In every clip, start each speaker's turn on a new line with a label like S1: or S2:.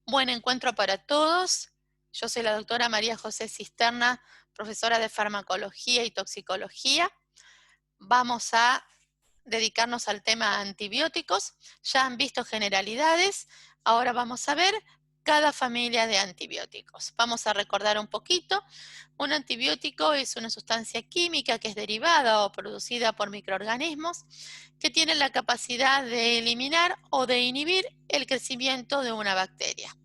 S1: Buen encuentro para todos. Yo soy la doctora María José Cisterna, profesora de farmacología y toxicología. Vamos a dedicarnos al tema antibióticos. Ya han visto generalidades, ahora vamos a ver cada familia de antibióticos. Vamos a recordar un poquito. Un antibiótico es una sustancia química que es derivada o producida por microorganismos que tienen la capacidad de eliminar o de inhibir el crecimiento de una bacteria.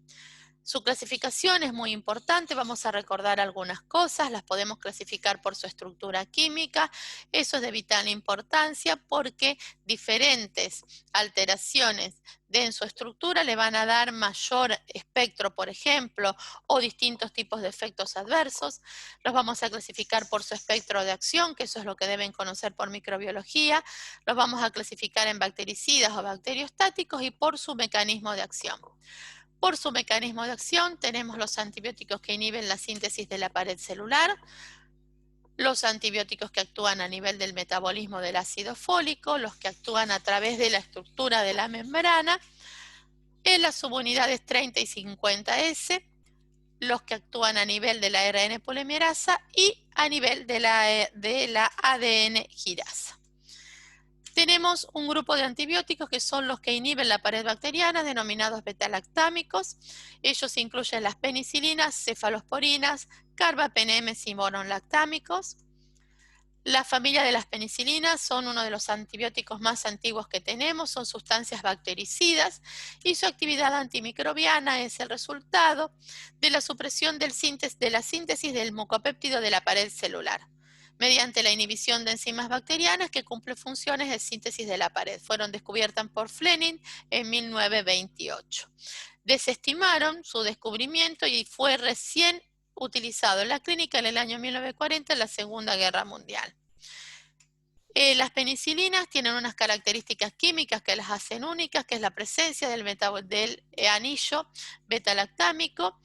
S1: Su clasificación es muy importante, vamos a recordar algunas cosas, las podemos clasificar por su estructura química, eso es de vital importancia porque diferentes alteraciones en su estructura le van a dar mayor espectro, por ejemplo, o distintos tipos de efectos adversos. Los vamos a clasificar por su espectro de acción, que eso es lo que deben conocer por microbiología. Los vamos a clasificar en bactericidas o bacteriostáticos y por su mecanismo de acción. Por su mecanismo de acción tenemos los antibióticos que inhiben la síntesis de la pared celular, los antibióticos que actúan a nivel del metabolismo del ácido fólico, los que actúan a través de la estructura de la membrana, en las subunidades 30 y 50S, los que actúan a nivel de la ARN polimerasa y a nivel de la ADN girasa. Tenemos un grupo de antibióticos que son los que inhiben la pared bacteriana, denominados betalactámicos. Ellos incluyen las penicilinas, cefalosporinas, carbapenemes y moronlactámicos. La familia de las penicilinas son uno de los antibióticos más antiguos que tenemos, son sustancias bactericidas y su actividad antimicrobiana es el resultado de la supresión de la síntesis del mucopéptido de la pared celular, mediante la inhibición de enzimas bacterianas que cumplen funciones de síntesis de la pared. Fueron descubiertas por Fleming en 1928. Desestimaron su descubrimiento y fue recién utilizado en la clínica en el año 1940 en la Segunda Guerra Mundial. Las penicilinas tienen unas características químicas que las hacen únicas, que es la presencia del anillo betalactámico.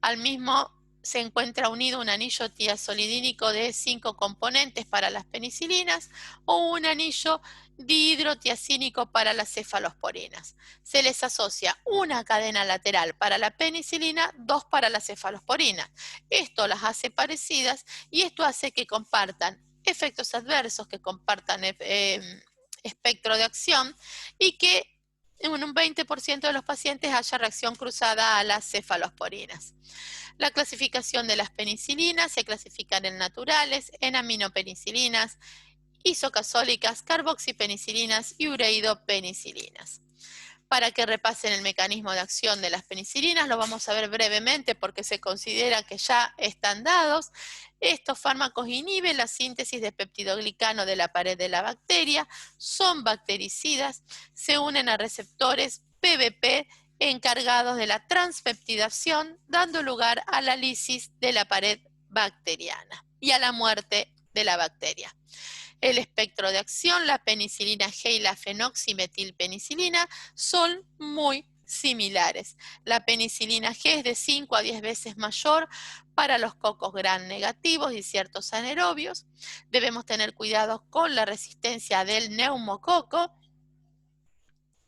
S1: Al mismo se encuentra unido un anillo tiazolidínico de 5 componentes para las penicilinas o un anillo dihidrotiazínico para las cefalosporinas. Se les asocia una cadena lateral para la penicilina, 2 para las cefalosporinas. Esto las hace parecidas y esto hace que compartan efectos adversos, que compartan espectro de acción y que en un 20% de los pacientes haya reacción cruzada a las cefalosporinas. La clasificación de las penicilinas se clasifican en naturales, en aminopenicilinas, isocasólicas, carboxipenicilinas y ureidopenicilinas. Para que repasen el mecanismo de acción de las penicilinas, lo vamos a ver brevemente porque se considera que ya están dados. Estos fármacos inhiben la síntesis de peptidoglicano de la pared de la bacteria, son bactericidas, se unen a receptores PBP encargados de la transpeptidación, dando lugar a la lisis de la pared bacteriana y a la muerte de la bacteria. El espectro de acción, la penicilina G y la fenoximetilpenicilina son muy similares. La penicilina G es de 5 a 10 veces mayor para los cocos gram negativos y ciertos anaerobios. Debemos tener cuidado con la resistencia del neumococo.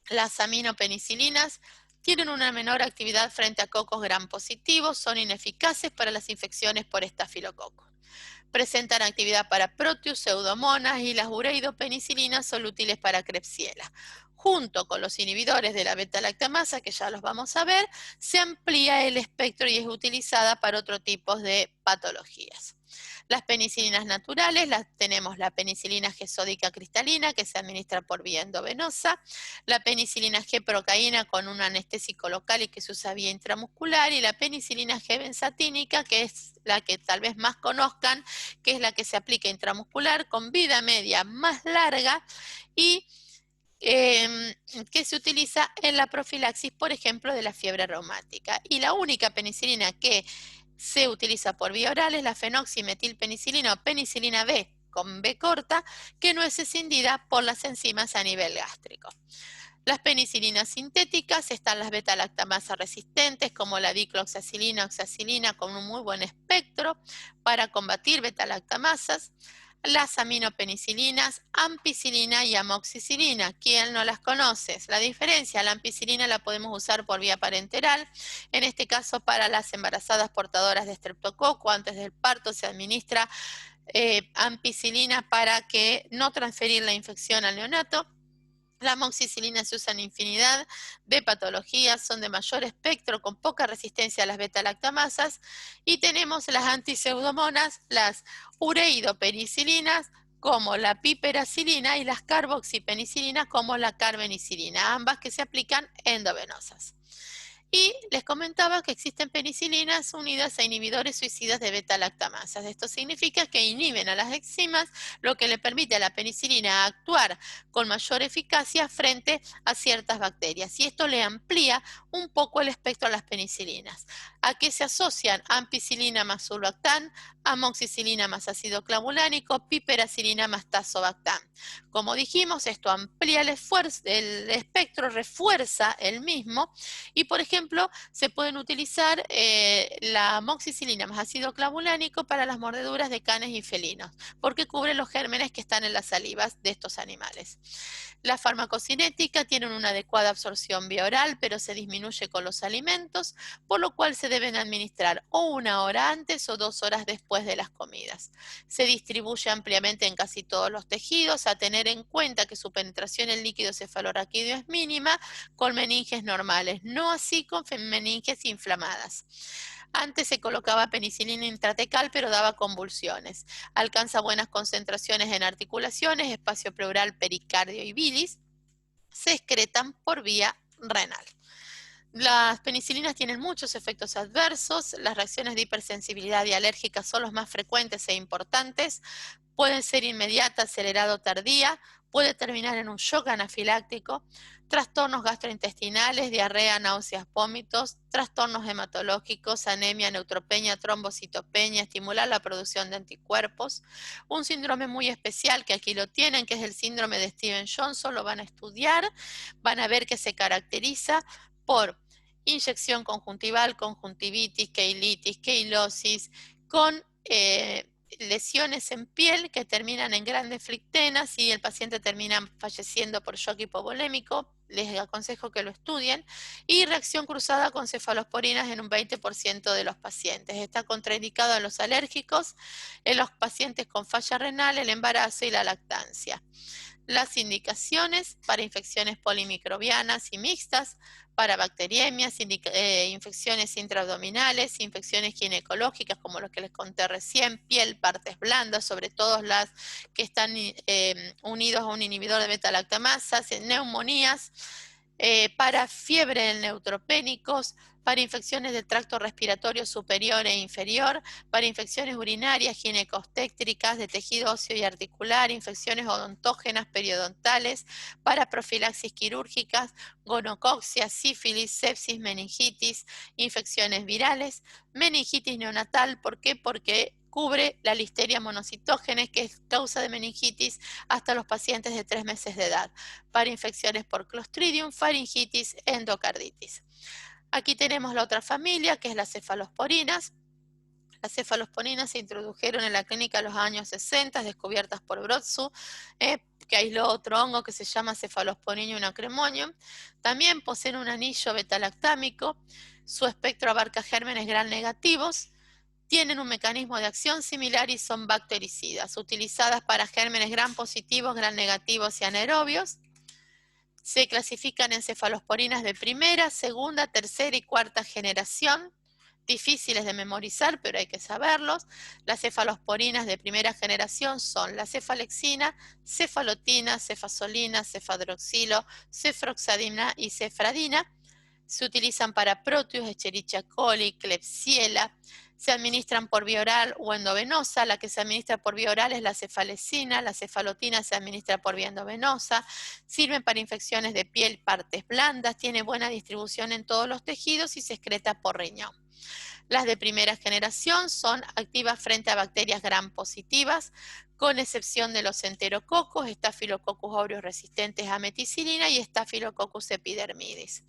S1: Las aminopenicilinas tienen una menor actividad frente a cocos gram positivos, son ineficaces para las infecciones por estafilococo. Presentan actividad para Proteus, Pseudomonas y las ureidopenicilinas son útiles para Klebsiella. Junto con los inhibidores de la beta-lactamasa, que ya los vamos a ver, se amplía el espectro y es utilizada para otro tipo de patologías. Las penicilinas naturales, tenemos la penicilina G sódica cristalina, que se administra por vía endovenosa, la penicilina G procaína con un anestésico local y que se usa vía intramuscular, y la penicilina G benzatínica, que es la que tal vez más conozcan, que es la que se aplica intramuscular con vida media más larga y que se utiliza en la profilaxis, por ejemplo, de la fiebre reumática. Y la única penicilina que se utiliza por vía oral es la fenoximetilpenicilina o penicilina B con B corta, que no es escindida por las enzimas a nivel gástrico. Las penicilinas sintéticas están las beta-lactamasa resistentes como la dicloxacilina, oxacilina con un muy buen espectro para combatir beta-lactamasas. las aminopenicilinas, ampicilina y amoxicilina. ¿Quién no las conoce? La diferencia, la ampicilina la podemos usar por vía parenteral, en este caso para las embarazadas portadoras de estreptococo, antes del parto se administra ampicilina para que no transferir la infección al neonato. La amoxicilina se usa en infinidad de patologías, son de mayor espectro, con poca resistencia a las beta-lactamasas. Y tenemos las antiseudomonas, las ureidopenicilinas, como la piperacilina, y las carboxipenicilinas, como la carbenicilina, ambas que se aplican endovenosas. Y les comentaba que existen penicilinas unidas a inhibidores suicidas de beta-lactamasas. Esto significa que inhiben a las enzimas, lo que le permite a la penicilina actuar con mayor eficacia frente a ciertas bacterias. Y esto le amplía un poco el espectro a las penicilinas. ¿A qué se asocian? Ampicilina más surlactán, amoxicilina más ácido clavulánico, piperacilina más tazobactam. Como dijimos, esto amplía el espectro, refuerza el mismo. Y, por ejemplo, se pueden utilizar la amoxicilina más ácido clavulánico para las mordeduras de canes y felinos, porque cubre los gérmenes que están en las salivas de estos animales. La farmacocinética tiene una adecuada absorción vía oral, pero se disminuye con los alimentos, por lo cual se deben administrar o 1 hora antes o 2 horas después de las comidas. Se distribuye ampliamente en casi todos los tejidos, a tener en cuenta que su penetración en líquido cefalorraquídeo es mínima, con meninges normales, no así con meninges inflamadas. Antes se colocaba penicilina intratecal, pero daba convulsiones. Alcanza buenas concentraciones en articulaciones, espacio pleural, pericardio y bilis. Se excretan por vía renal. Las penicilinas tienen muchos efectos adversos. Las reacciones de hipersensibilidad y alérgica son los más frecuentes e importantes. Pueden ser inmediata, acelerada o tardía, puede terminar en un shock anafiláctico, trastornos gastrointestinales, diarrea, náuseas, vómitos, trastornos hematológicos, anemia, neutropenia, trombocitopenia, estimular la producción de anticuerpos. Un síndrome muy especial que aquí lo tienen, que es el síndrome de Stevens-Johnson, lo van a estudiar, van a ver que se caracteriza por inyección conjuntival, conjuntivitis, queilitis, queilosis, con lesiones en piel que terminan en grandes flictenas y el paciente termina falleciendo por shock hipovolémico. Les aconsejo que lo estudien. Y reacción cruzada con cefalosporinas en un 20% de los pacientes. Está contraindicado en los alérgicos, en los pacientes con falla renal, el embarazo y la lactancia. Las indicaciones para infecciones polimicrobianas y mixtas, para bacteriemias, infecciones intraabdominales, infecciones ginecológicas como los que les conté recién, piel, partes blandas, sobre todo las que están unidos a un inhibidor de beta-lactamasas, neumonías, para fiebre en neutropénicos, para infecciones del tracto respiratorio superior e inferior, para infecciones urinarias, ginecostétricas, de tejido óseo y articular, infecciones odontógenas, periodontales, para profilaxis quirúrgicas, gonococcia, sífilis, sepsis, meningitis, infecciones virales, meningitis neonatal. ¿Por qué? Porque cubre la listeria monocitógenes, que es causa de meningitis hasta los pacientes de 3 meses de edad, para infecciones por Clostridium, faringitis, endocarditis. Aquí tenemos la otra familia, que es las cefalosporinas. Las cefalosporinas se introdujeron en la clínica en los años 60, descubiertas por Brotzu, que aisló otro hongo que se llama Cephalosporidium acremonium. También poseen un anillo betalactámico, su espectro abarca gérmenes gram negativos, tienen un mecanismo de acción similar y son bactericidas, utilizadas para gérmenes gram positivos, gram negativos y anaerobios. Se clasifican en cefalosporinas de primera, segunda, tercera y cuarta generación, difíciles de memorizar, pero hay que saberlos. Las cefalosporinas de primera generación son la cefalexina, cefalotina, cefazolina, cefadroxilo, cefroxadina y cefradina. Se utilizan para Proteus, Escherichia coli, Klebsiella. Se administran por vía oral o endovenosa. La que se administra por vía oral es la cefalecina, la cefalotina se administra por vía endovenosa. Sirven para infecciones de piel, partes blandas, tiene buena distribución en todos los tejidos y se excreta por riñón. Las de primera generación son activas frente a bacterias gram positivas, con excepción de los enterococos, Staphylococcus aureus resistentes a meticilina y Staphylococcus epidermidis.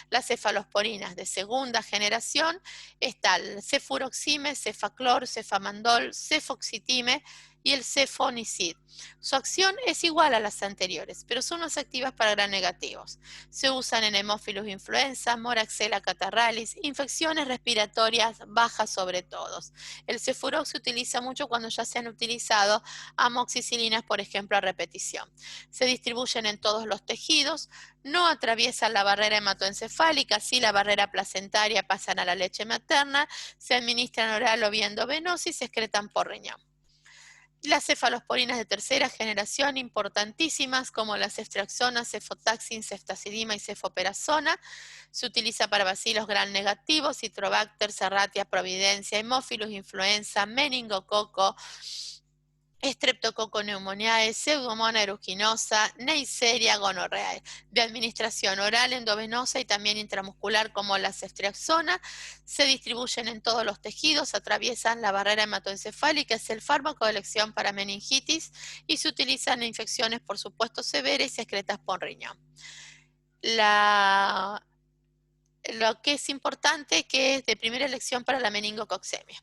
S1: Las cefalosporinas de segunda generación están cefuroxime, cefaclor, cefamandol, cefoxitime y el cefonicid. Su acción es igual a las anteriores, pero son más activas para gram negativos. Se usan en hemófilos influenza, moraxella catarralis, infecciones respiratorias bajas sobre todo. El Cefurox se utiliza mucho cuando ya se han utilizado amoxicilinas, por ejemplo, a repetición. Se distribuyen en todos los tejidos, no atraviesan la barrera hematoencefálica, sí la barrera placentaria, pasan a la leche materna, se administran oral o vía endovenosa y se excretan por riñón. Las cefalosporinas de tercera generación, importantísimas, como la ceftriaxona, cefotaxin, ceftazidima y cefoperazona, se utiliza para bacilos gram negativos, Citrobacter, Serratia, Providencia, hemófilos influenza, meningococo, Streptococcus pneumoniae, Pseudomonas aeruginosa, Neisseria gonorrhoeae, de administración oral, endovenosa y también intramuscular como la ceftriaxona, se distribuyen en todos los tejidos, atraviesan la barrera hematoencefálica, es el fármaco de elección para meningitis y se utilizan en infecciones, por supuesto, severas y secretas por riñón. Lo que es importante que es de primera elección para la meningococcemia.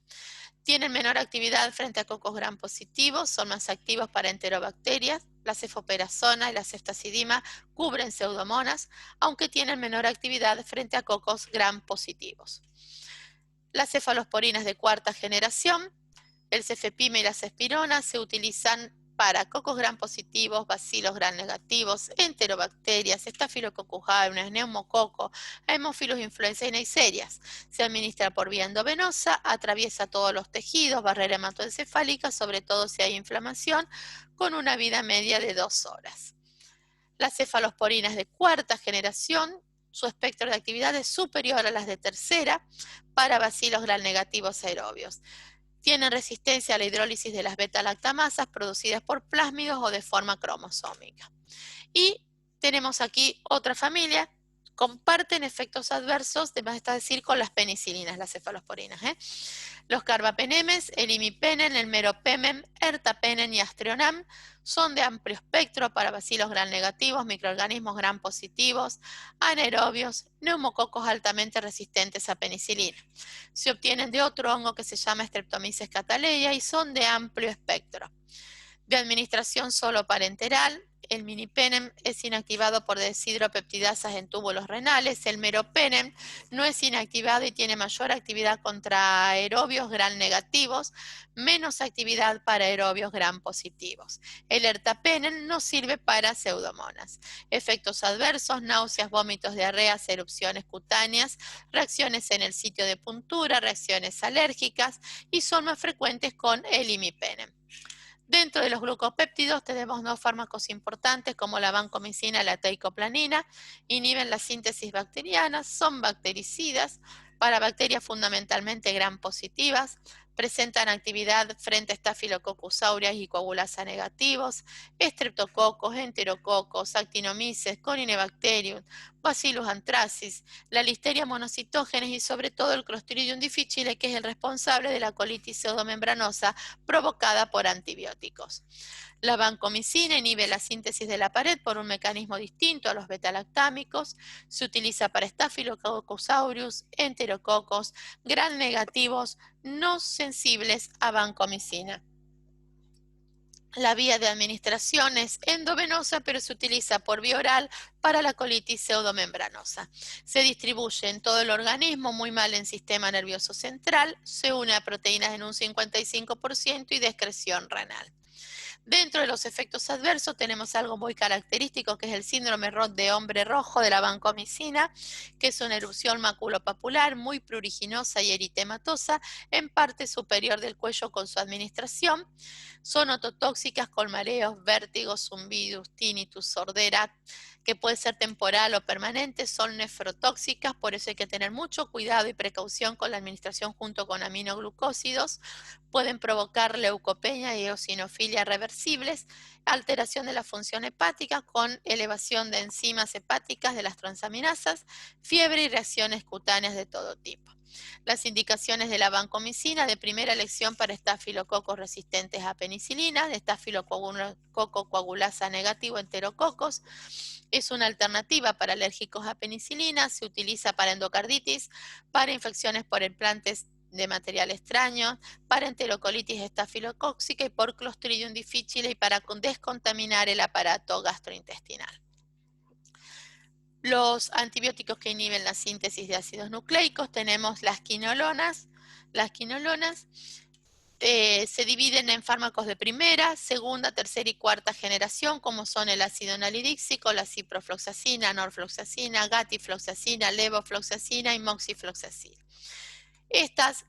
S1: Tienen menor actividad frente a cocos gram positivos, son más activos para enterobacterias. La cefoperazona y la ceftazidima cubren pseudomonas, aunque tienen menor actividad frente a cocos gram positivos. Las cefalosporinas de cuarta generación, el cefepime y la cefpirona, se utilizan para cocos gram positivos, bacilos gram negativos, enterobacterias, Staphylococcus aureus, neumococo, hemófilos influenza y neiserias. Se administra por vía endovenosa, atraviesa todos los tejidos, barrera hematoencefálica, sobre todo si hay inflamación, con una vida media de 2 horas. Las cefalosporinas de cuarta generación, su espectro de actividad es superior a las de tercera para bacilos gram negativos aerobios. Tienen resistencia a la hidrólisis de las beta-lactamasas producidas por plásmidos o de forma cromosómica. Y tenemos aquí otra familia, comparten efectos adversos, es decir, con las penicilinas, las cefalosporinas. Los carbapenemes, el imipenem, el meropenem, ertapenem y astrionam son de amplio espectro para bacilos gram negativos, microorganismos gram positivos, anaerobios, neumococos altamente resistentes a penicilina. Se obtienen de otro hongo que se llama Streptomyces cataleya y son de amplio espectro. De administración solo parenteral, el minipenem es inactivado por deshidropeptidasas en túbulos renales, el meropenem no es inactivado y tiene mayor actividad contra aerobios gram negativos, menos actividad para aerobios gram positivos. El ertapenem no sirve para pseudomonas. Efectos adversos, náuseas, vómitos, diarreas, erupciones cutáneas, reacciones en el sitio de puntura, reacciones alérgicas y son más frecuentes con el imipenem. Dentro de los glucopéptidos tenemos dos fármacos importantes como la vancomicina y la teicoplanina, inhiben la síntesis bacteriana, son bactericidas para bacterias fundamentalmente gram positivas, presentan actividad frente a Staphylococcus aureus y coagulasa negativos, estreptococos, enterococos, actinomyces, Corynebacterium, Bacillus anthracis, la listeria monocitógenes y sobre todo el Clostridium difficile, que es el responsable de la colitis pseudomembranosa provocada por antibióticos. La vancomicina inhibe la síntesis de la pared por un mecanismo distinto a los betalactámicos. Se utiliza para Staphylococcus aureus, enterococos, gram negativos, no sensibles a vancomicina. La vía de administración es endovenosa, pero se utiliza por vía oral para la colitis pseudomembranosa. Se distribuye en todo el organismo, muy mal en sistema nervioso central, se une a proteínas en un 55% y de excreción renal. Dentro de los efectos adversos tenemos algo muy característico que es el síndrome de hombre rojo de la vancomicina, que es una erupción maculopapular muy pruriginosa y eritematosa en parte superior del cuello con su administración. Son ototóxicas con mareos, vértigos, zumbidos, tinnitus, sordera, que puede ser temporal o permanente, son nefrotóxicas, por eso hay que tener mucho cuidado y precaución con la administración junto con aminoglucósidos. Pueden provocar leucopenia y eosinofilia reversibles, alteración de la función hepática con elevación de enzimas hepáticas de las transaminasas, fiebre y reacciones cutáneas de todo tipo. Las indicaciones de la vancomicina de primera elección para estafilococos resistentes a penicilina, de estafilococo coagulasa negativo enterococos, es una alternativa para alérgicos a penicilina, se utiliza para endocarditis, para infecciones por implantes de material extraño, para enterocolitis estafilocóxica y por Clostridium difficile y para descontaminar el aparato gastrointestinal. Los antibióticos que inhiben la síntesis de ácidos nucleicos, tenemos las quinolonas. Las quinolonas se dividen en fármacos de primera, segunda, tercera y cuarta generación, como son el ácido nalidíxico, la ciprofloxacina, norfloxacina, gatifloxacina, levofloxacina y moxifloxacina. Estas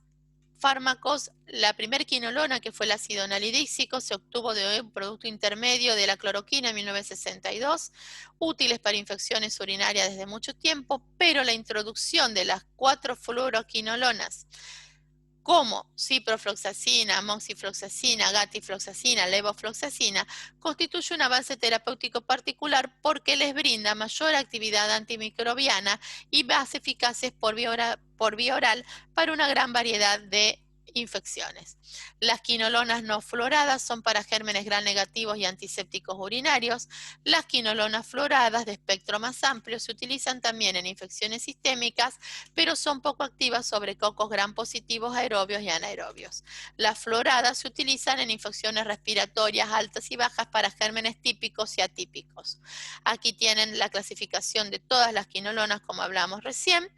S1: fármacos, la primer quinolona, que fue el ácido nalidíxico, se obtuvo de un producto intermedio de la cloroquina en 1962, útiles para infecciones urinarias desde mucho tiempo, pero la introducción de las 4 fluoroquinolonas como ciprofloxacina, moxifloxacina, gatifloxacina, levofloxacina, constituye un avance terapéutico particular porque les brinda mayor actividad antimicrobiana y más eficaces por vía oral para una gran variedad de infecciones. Las quinolonas no fluoradas son para gérmenes gram negativos y antisépticos urinarios. Las quinolonas fluoradas de espectro más amplio se utilizan también en infecciones sistémicas, pero son poco activas sobre cocos gram positivos aerobios y anaerobios. Las fluoradas se utilizan en infecciones respiratorias altas y bajas para gérmenes típicos y atípicos. Aquí tienen la clasificación de todas las quinolonas, como hablamos recién,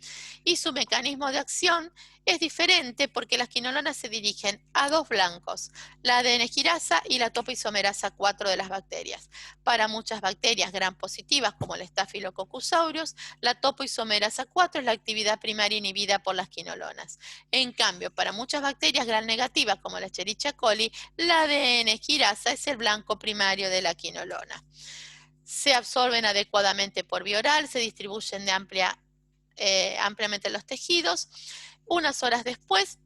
S1: y su mecanismo de acción es diferente porque las quinolonas se dirigen a dos blancos, la ADN-girasa y la topoisomerasa 4 de las bacterias. Para muchas bacterias gram positivas, como el Staphylococcus aureus, la topoisomerasa 4 es la actividad primaria inhibida por las quinolonas. En cambio, para muchas bacterias gram negativas, como la Escherichia coli, la ADN-girasa es el blanco primario de la quinolona. Se absorben adecuadamente por vía oral, se distribuyen ampliamente en los tejidos. Unas horas después,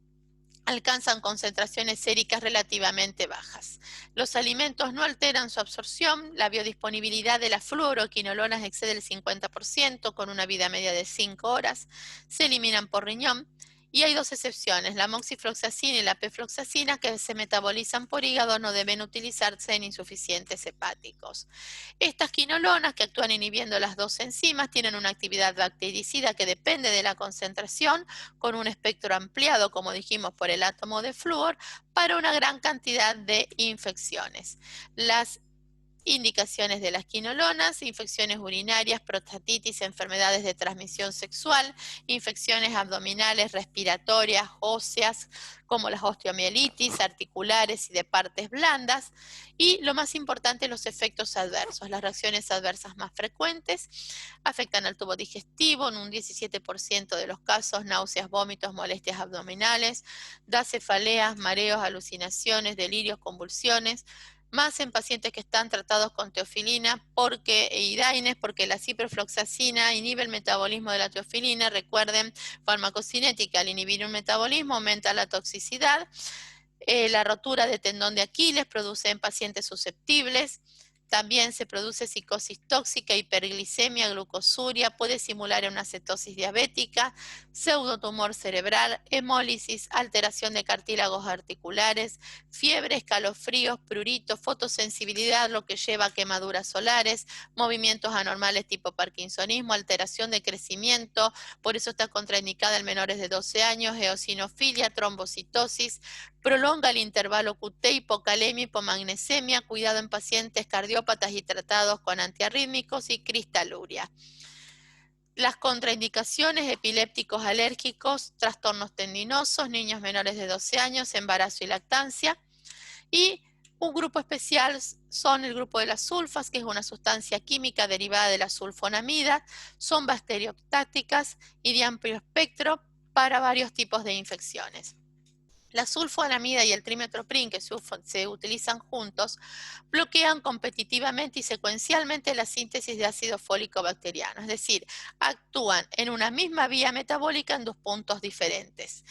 S1: alcanzan concentraciones séricas relativamente bajas. Los alimentos no alteran su absorción, la biodisponibilidad de las fluoroquinolonas excede el 50% con una vida media de 5 horas, se eliminan por riñón. Y hay dos excepciones, la moxifloxacina y la pefloxacina, que se metabolizan por hígado, no deben utilizarse en insuficientes hepáticos. Estas quinolonas, que actúan inhibiendo las dos enzimas, tienen una actividad bactericida que depende de la concentración, con un espectro ampliado, como dijimos, por el átomo de flúor, para una gran cantidad de infecciones. Las indicaciones de las quinolonas: infecciones urinarias, prostatitis, enfermedades de transmisión sexual, infecciones abdominales, respiratorias, óseas, como las osteomielitis, articulares y de partes blandas. Y lo más importante, los efectos adversos. Las reacciones adversas más frecuentes afectan al tubo digestivo, en un 17% de los casos, náuseas, vómitos, molestias abdominales, da cefaleas, mareos, alucinaciones, delirios, convulsiones, más en pacientes que están tratados con teofilina y daines, porque la ciprofloxacina inhibe el metabolismo de la teofilina. Recuerden, farmacocinética, al inhibir un metabolismo aumenta la toxicidad. La rotura de tendón de Aquiles produce en pacientes susceptibles. También se produce psicosis tóxica, hiperglicemia, glucosuria, puede simular una cetosis diabética, pseudotumor cerebral, hemólisis, alteración de cartílagos articulares, fiebre, escalofríos, prurito, fotosensibilidad, lo que lleva a quemaduras solares, movimientos anormales tipo parkinsonismo, alteración de crecimiento, por eso está contraindicada en menores de 12 años, eosinofilia, trombocitosis, prolonga el intervalo QT, hipocalemia, hipomagnesemia, cuidado en pacientes cardiópatas y tratados con antiarrítmicos y cristaluria. Las contraindicaciones: epilépticos, alérgicos, trastornos tendinosos, niños menores de 12 años, embarazo y lactancia. Y un grupo especial son el grupo de las sulfas, que es una sustancia química derivada de la sulfonamida, son bacteriostáticas y de amplio espectro para varios tipos de infecciones. La sulfonamida y el trimethoprim, que se utilizan juntos, bloquean competitivamente y secuencialmente la síntesis de ácido fólico bacteriano, es decir, actúan en una misma vía metabólica en dos puntos diferentes.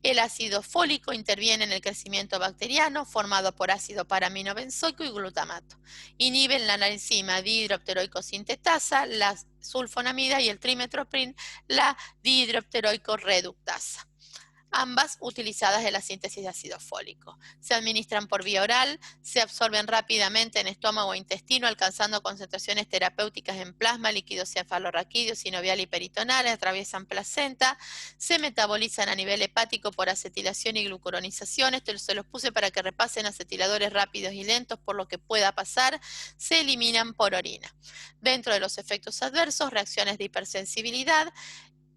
S1: El ácido fólico interviene en el crecimiento bacteriano formado por ácido paraminobenzoico y glutamato. Inhiben la enzima dihidropteroico sintetasa, la sulfonamida, y el trimethoprim, la dihidropteroico reductasa. ambas utilizadas en la síntesis de ácido fólico. Se administran por vía oral, se absorben rápidamente en estómago e intestino, alcanzando concentraciones terapéuticas en plasma, líquido cefalorraquídeo, sinovial y peritonal, atraviesan placenta, se metabolizan a nivel hepático por acetilación y glucuronización. Esto se los puse para que repasen acetiladores rápidos y lentos por lo que pueda pasar, se eliminan por orina. Dentro de los efectos adversos, reacciones de hipersensibilidad,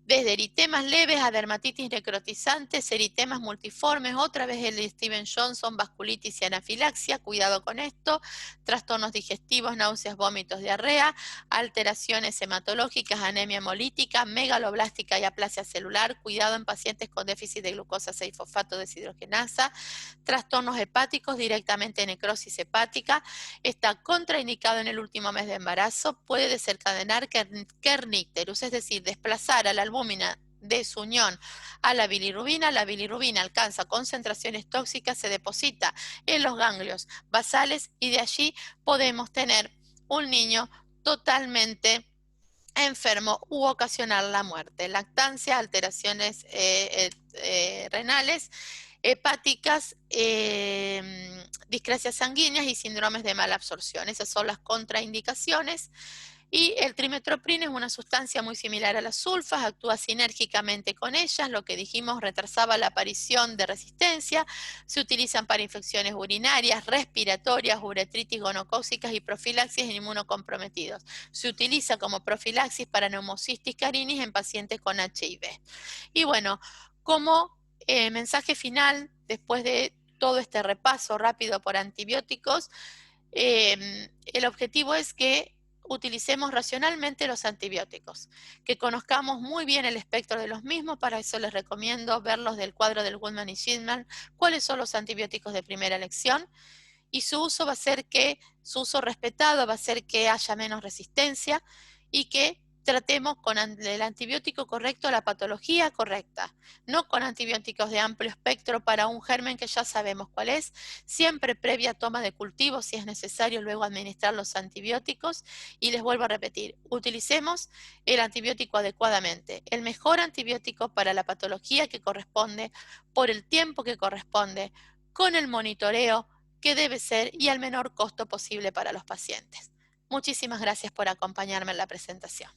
S1: desde eritemas leves a dermatitis necrotizantes, eritemas multiformes, otra vez el de Steven Johnson, vasculitis y anafilaxia, cuidado con esto, trastornos digestivos, náuseas, vómitos, diarrea, alteraciones hematológicas, anemia hemolítica, megaloblástica y aplasia celular, cuidado en pacientes con déficit de glucosa 6-fosfato deshidrogenasa, trastornos hepáticos, directamente necrosis hepática, está contraindicado en el último mes de embarazo, puede desencadenar kernicterus, es decir, desplazar a la albúmina de su unión a la bilirrubina alcanza concentraciones tóxicas, se deposita en los ganglios basales y de allí podemos tener un niño totalmente enfermo u ocasionar la muerte. Lactancia, alteraciones renales, hepáticas, discrasias sanguíneas y síndromes de mala absorción. Esas son las contraindicaciones. Y el trimetoprina es una sustancia muy similar a las sulfas, actúa sinérgicamente con ellas, lo que dijimos retrasaba la aparición de resistencia, se utilizan para infecciones urinarias, respiratorias, uretritis gonocócicas y profilaxis en inmunocomprometidos. Se utiliza como profilaxis para neumocistis carinii en pacientes con HIV. Y bueno, como mensaje final, después de todo este repaso rápido por antibióticos, el objetivo es que utilicemos racionalmente los antibióticos, que conozcamos muy bien el espectro de los mismos, para eso les recomiendo verlos del cuadro del Goodman y Shipman, cuáles son los antibióticos de primera elección, y su uso va a ser que, su uso respetado va a ser que haya menos resistencia y que tratemos con el antibiótico correcto la patología correcta, no con antibióticos de amplio espectro para un germen que ya sabemos cuál es, siempre previa toma de cultivo, si es necesario luego administrar los antibióticos, y les vuelvo a repetir, utilicemos el antibiótico adecuadamente, el mejor antibiótico para la patología que corresponde, por el tiempo que corresponde, con el monitoreo que debe ser y al menor costo posible para los pacientes. Muchísimas gracias por acompañarme en la presentación.